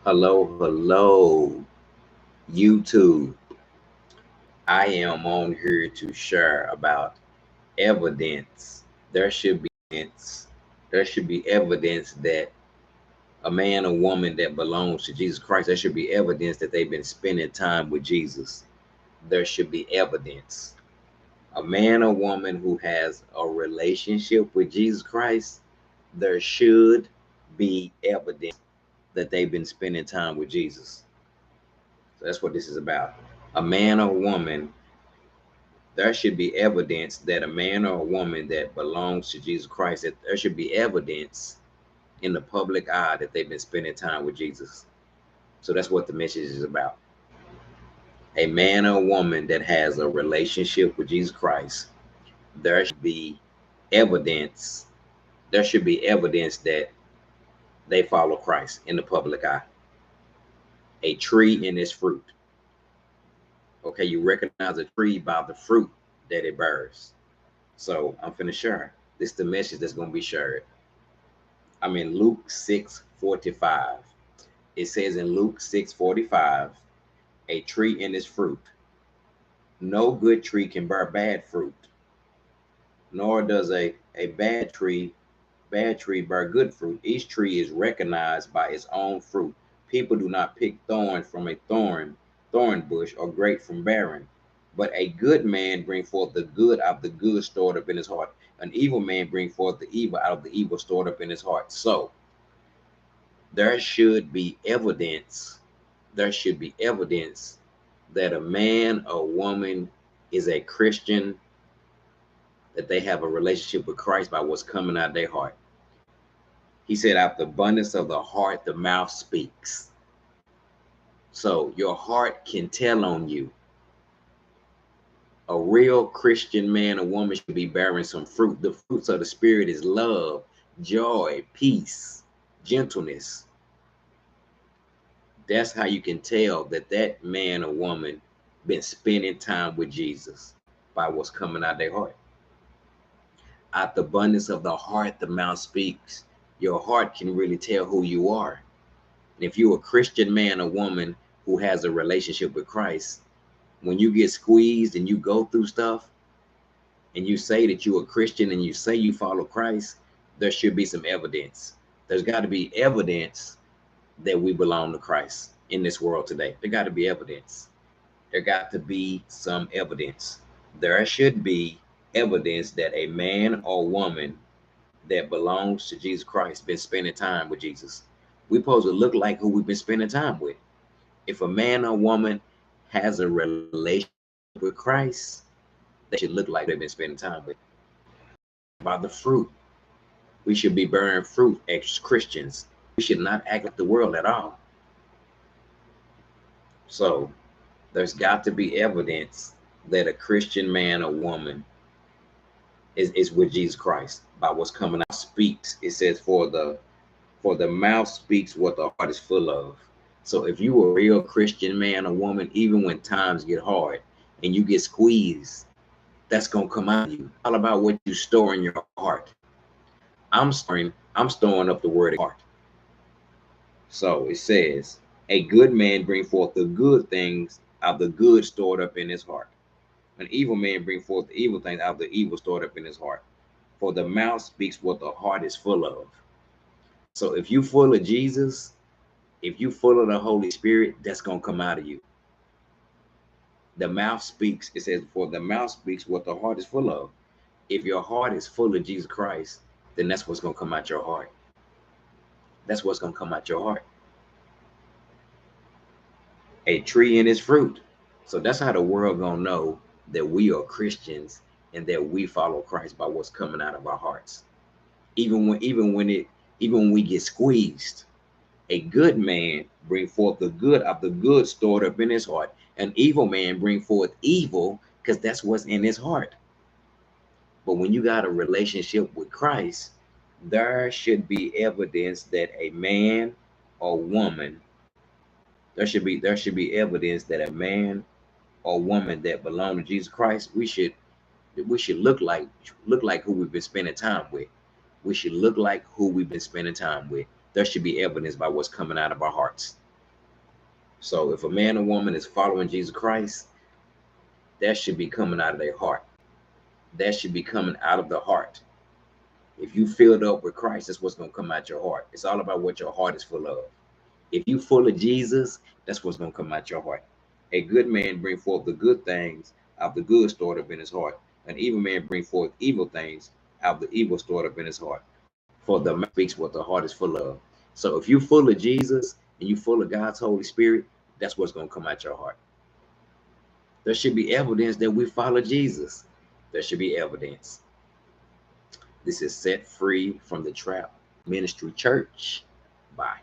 Hello, hello, YouTube. I am on here to share about evidence. There should be evidence. There should be evidence that a man or woman that belongs to Jesus Christ, there should be evidence that they've been spending time with Jesus. There should be evidence. A man or woman who has a relationship with Jesus Christ, there should be evidence that they've been spending time with Jesus. So that's what this is about. A man or woman, there should be evidence that a man or a woman that belongs to Jesus Christ, that there should be evidence in the public eye that they've been spending time with Jesus. So that's what the message is about. A man or a woman that has a relationship with Jesus Christ, there should be evidence. There should be evidence that they follow Christ in the public eye. A tree in its fruit. Okay, you recognize a tree by the fruit that it bears. So I'm finna share. This is the message that's gonna be shared. I'm in Luke 6:45. It says in Luke 6:45, a tree in its fruit. No good tree can bear bad fruit, nor does a bad tree bear good fruit. Each tree is recognized by its own fruit. People do not pick thorn from a thorn bush, or grape from barren. But a good man bring forth the good out of the good stored up in his heart. An evil man bring forth the evil out of the evil stored up in his heart. So there should be evidence. There should be evidence that a man or woman is a Christian, that they have a relationship with Christ by what's coming out of their heart. He said, out the abundance of the heart, the mouth speaks. So your heart can tell on you. A real Christian man or woman should be bearing some fruit. The fruits of the Spirit is love, joy, peace, gentleness. That's how you can tell that that man or woman been spending time with Jesus, by what's coming out of their heart. Out the abundance of the heart, the mouth speaks. Your heart can really tell who you are. And if you're a Christian man or woman who has a relationship with Christ, when you get squeezed and you go through stuff and you say that you're a Christian and you say you follow Christ, there should be some evidence. There's got to be evidence that we belong to Christ in this world today. There got to be evidence. There got to be some evidence. There should be evidence that a man or woman that belongs to Jesus Christ been spending time with Jesus. We supposed to look like who we've been spending time with. If a man or woman has a relationship with Christ, they should look like they've been spending time with. By the fruit, we should be bearing fruit as Christians. We should not act like the world at all. So there's got to be evidence that a Christian man or woman is with Jesus Christ by what's coming out. Speaks. It says, for the mouth speaks what the heart is full of. So if you a real Christian man or woman, even when times get hard and you get squeezed, that's gonna come out of you. All about what you store in your heart. I'm storing up the word of heart. So it says, a good man bring forth the good things of the good stored up in his heart. An evil man bring forth the evil things out of the evil stored up in his heart. For the mouth speaks what the heart is full of. So if you full of Jesus, if you full of the Holy Spirit, that's gonna come out of you. The mouth speaks. It says, for the mouth speaks what the heart is full of. If your heart is full of Jesus Christ, then that's what's gonna come out your heart. That's what's gonna come out your heart. A tree in its fruit. So that's how the world gonna know that we are Christians and that we follow Christ, by what's coming out of our hearts. Even when we get squeezed, a good man bring forth the good of the good stored up in his heart. An evil man bring forth evil, because that's what's in his heart. But when you got a relationship with Christ, there should be evidence that a man or woman, there should be evidence that a man or woman that belong to Jesus Christ, we should look like who we've been spending time with. We should look like who we've been spending time with. There should be evidence by what's coming out of our hearts. So if a man or woman is following Jesus Christ, that should be coming out of their heart. That should be coming out of the heart. If you filled up with Christ, that's what's going to come out your heart. It's all about what your heart is full of. If you full of Jesus, that's what's going to come out your heart. A good man bring forth the good things out of the good stored up in his heart. An evil man bring forth evil things out of the evil stored up in his heart. For the mouth speaks what the heart is full of. So if you full of Jesus and you full of God's Holy Spirit, that's what's going to come out your heart. There should be evidence that we follow Jesus. There should be evidence. This is Set Free from the Trap Ministry Church. Bye.